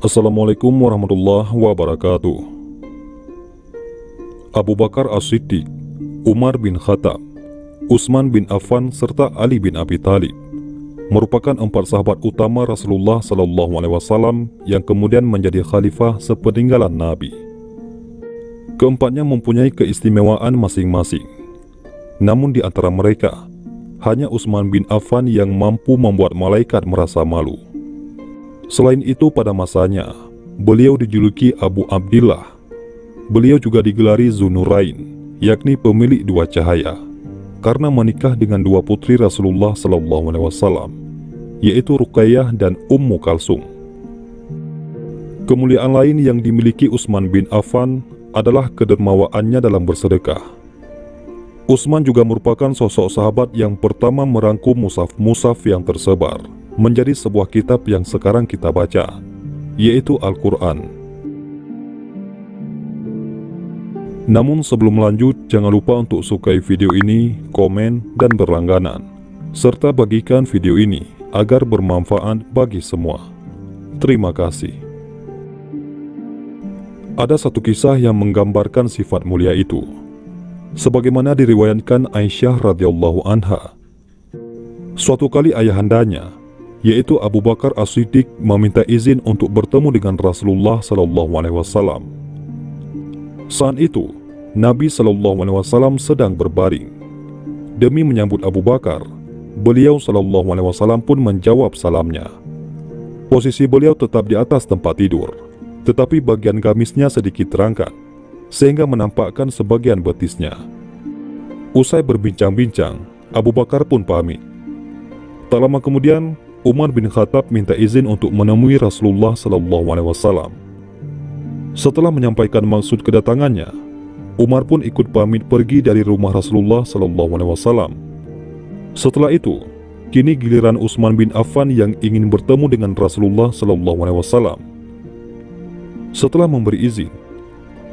Assalamualaikum warahmatullahi wabarakatuh. Abu Bakar As-Siddiq, Umar bin Khattab, Utsman bin Affan, serta Ali bin Abi Thalib merupakan 4 sahabat utama Rasulullah SAW yang kemudian menjadi khalifah sepeninggalan Nabi. Keempatnya mempunyai keistimewaan masing-masing. Namun di antara mereka, hanya Utsman bin Affan yang mampu membuat malaikat merasa malu. Selain itu, pada masanya, beliau dijuluki Abu Abdillah. Beliau juga digelari Dzunurain, yakni pemilik 2 cahaya, karena menikah dengan 2 putri Rasulullah SAW, yaitu Ruqayyah dan Ummu Kalsum. Kemuliaan lain yang dimiliki Utsman bin Affan adalah kedermawaannya dalam bersedekah. Utsman juga merupakan sosok sahabat yang pertama merangkum mushaf-mushaf yang tersebar menjadi sebuah kitab yang sekarang kita baca, yaitu Al-Quran. Namun sebelum lanjut, jangan lupa untuk sukai video ini, komen, dan berlangganan, serta bagikan video ini agar bermanfaat bagi semua. Terima kasih. Ada satu kisah yang menggambarkan sifat mulia itu, sebagaimana diriwayatkan Aisyah radhiyallahu anha. Suatu kali ayahandanya, yaitu Abu Bakar As-Siddiq, meminta izin untuk bertemu dengan Rasulullah SAW. Saat itu, Nabi SAW sedang berbaring. Demi menyambut Abu Bakar, beliau SAW pun menjawab salamnya. Posisi beliau tetap di atas tempat tidur, tetapi bagian gamisnya sedikit terangkat, sehingga menampakkan sebagian betisnya. Usai berbincang-bincang, Abu Bakar pun pamit. Tak lama kemudian, Umar bin Khattab minta izin untuk menemui Rasulullah SAW. Setelah menyampaikan maksud kedatangannya, Umar pun ikut pamit pergi dari rumah Rasulullah SAW. Setelah itu, kini giliran Utsman bin Affan yang ingin bertemu dengan Rasulullah SAW. Setelah memberi izin,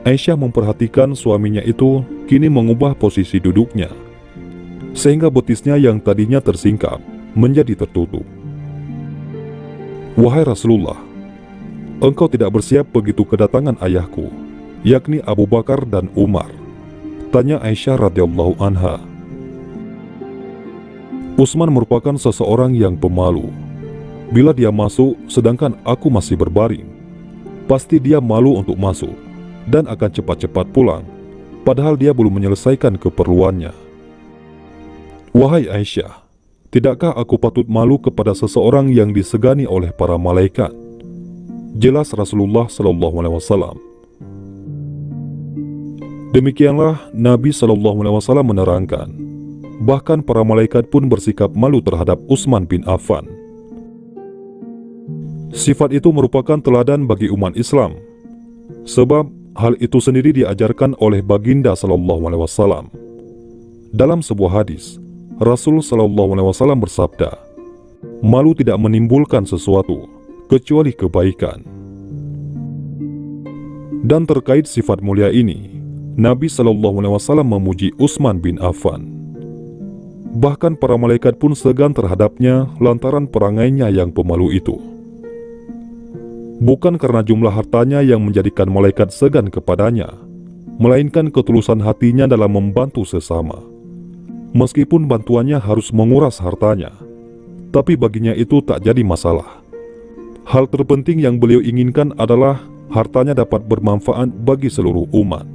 Aisyah memperhatikan suaminya itu kini mengubah posisi duduknya, sehingga betisnya yang tadinya tersingkap menjadi tertutup. "Wahai Rasulullah, engkau tidak bersiap begitu kedatangan ayahku, yakni Abu Bakar dan Umar?" tanya Aisyah radhiyallahu anha. Utsman merupakan seseorang yang pemalu. Bila dia masuk sedangkan aku masih berbaring, pasti dia malu untuk masuk dan akan cepat-cepat pulang, padahal dia belum menyelesaikan keperluannya. "Wahai Aisyah, tidakkah aku patut malu kepada seseorang yang disegani oleh para malaikat?" jelas Rasulullah SAW. Demikianlah Nabi SAW menerangkan, bahkan para malaikat pun bersikap malu terhadap Utsman bin Affan. Sifat itu merupakan teladan bagi umat Islam, sebab hal itu sendiri diajarkan oleh baginda SAW. Dalam sebuah hadis, Rasul SAW bersabda, "Malu tidak menimbulkan sesuatu kecuali kebaikan." Dan terkait sifat mulia ini, Nabi SAW memuji Utsman bin Affan. Bahkan para malaikat pun segan terhadapnya lantaran perangainya yang pemalu itu. Bukan karena jumlah hartanya yang menjadikan malaikat segan kepadanya, melainkan ketulusan hatinya dalam membantu sesama. Meskipun bantuannya harus menguras hartanya, tapi baginya itu tak jadi masalah. Hal terpenting yang beliau inginkan adalah hartanya dapat bermanfaat bagi seluruh umat.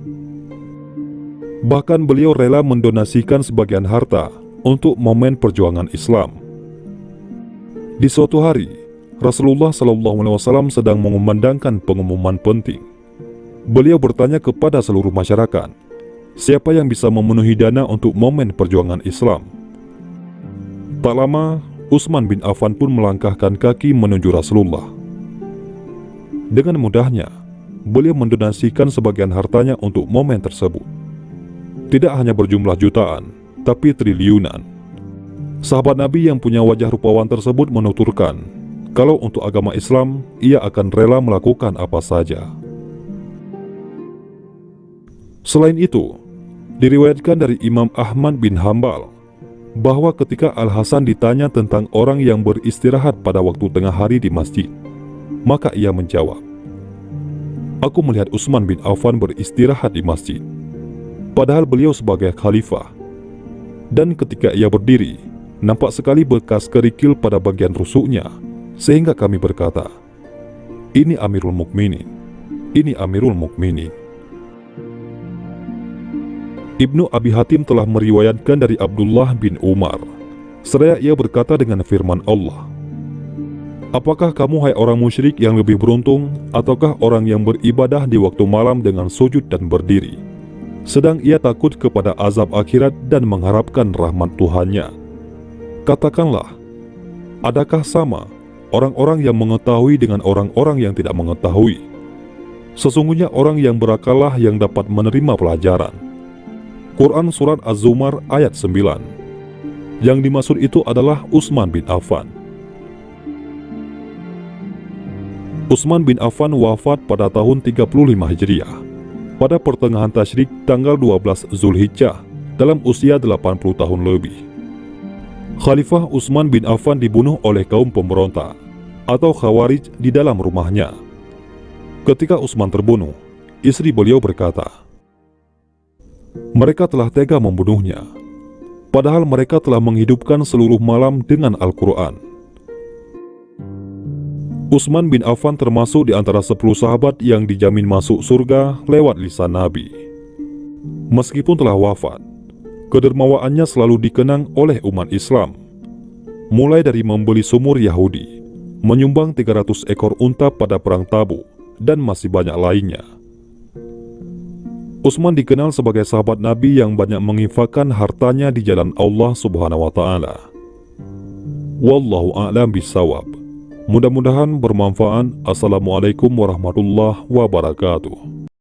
Bahkan beliau rela mendonasikan sebagian harta untuk momen perjuangan Islam. Di suatu hari, Rasulullah SAW sedang mengumandangkan pengumuman penting. Beliau bertanya kepada seluruh masyarakat, siapa yang bisa memenuhi dana untuk momen perjuangan Islam? Tak lama, Utsman bin Affan pun melangkahkan kaki menuju Rasulullah. Dengan mudahnya, beliau mendonasikan sebagian hartanya untuk momen tersebut. Tidak hanya berjumlah jutaan, tapi triliunan. Sahabat Nabi yang punya wajah rupawan tersebut menuturkan, kalau untuk agama Islam, ia akan rela melakukan apa saja. Selain itu, diriwayatkan dari Imam Ahmad bin Hambal bahwa ketika Al-Hasan ditanya tentang orang yang beristirahat pada waktu tengah hari di masjid, Maka ia menjawab, "Aku melihat Utsman bin Affan beristirahat di masjid, padahal beliau sebagai khalifah. Dan ketika ia berdiri, nampak sekali bekas kerikil pada bagian rusuknya, sehingga kami berkata, 'Ini Amirul Mukminin, ini Amirul Mukminin.'" Ibnu Abi Hatim telah meriwayatkan dari Abdullah bin Umar, seraya ia berkata dengan firman Allah, "Apakah kamu, hai orang musyrik, yang lebih beruntung, ataukah orang yang beribadah di waktu malam dengan sujud dan berdiri, sedang ia takut kepada azab akhirat dan mengharapkan rahmat Tuhannya? Katakanlah, adakah sama orang-orang yang mengetahui dengan orang-orang yang tidak mengetahui? Sesungguhnya orang yang berakallah yang dapat menerima pelajaran." Quran Surat Az-Zumar ayat 9. Yang dimaksud itu adalah Utsman bin Affan. Utsman bin Affan wafat pada tahun 35 Hijriah, pada pertengahan Tasyrik tanggal 12 Zulhijjah, dalam usia 80 tahun lebih. Khalifah Utsman bin Affan dibunuh oleh kaum pemberontak atau Khawarij di dalam rumahnya. Ketika Utsman terbunuh, istri beliau berkata, "Mereka telah tega membunuhnya, padahal mereka telah menghidupkan seluruh malam dengan Al-Quran." Utsman bin Affan termasuk di antara 10 sahabat yang dijamin masuk surga lewat lisan Nabi. Meskipun telah wafat, kedermawaannya selalu dikenang oleh umat Islam, mulai dari membeli sumur Yahudi, menyumbang 300 ekor unta pada perang Tabuk, dan masih banyak lainnya. Utsman dikenal sebagai sahabat Nabi yang banyak menginfakkan hartanya di jalan Allah Subhanahu wa Ta'ala. Wallahu a'lam bishawab. Mudah-mudahan bermanfaat. Assalamualaikum warahmatullahi wabarakatuh.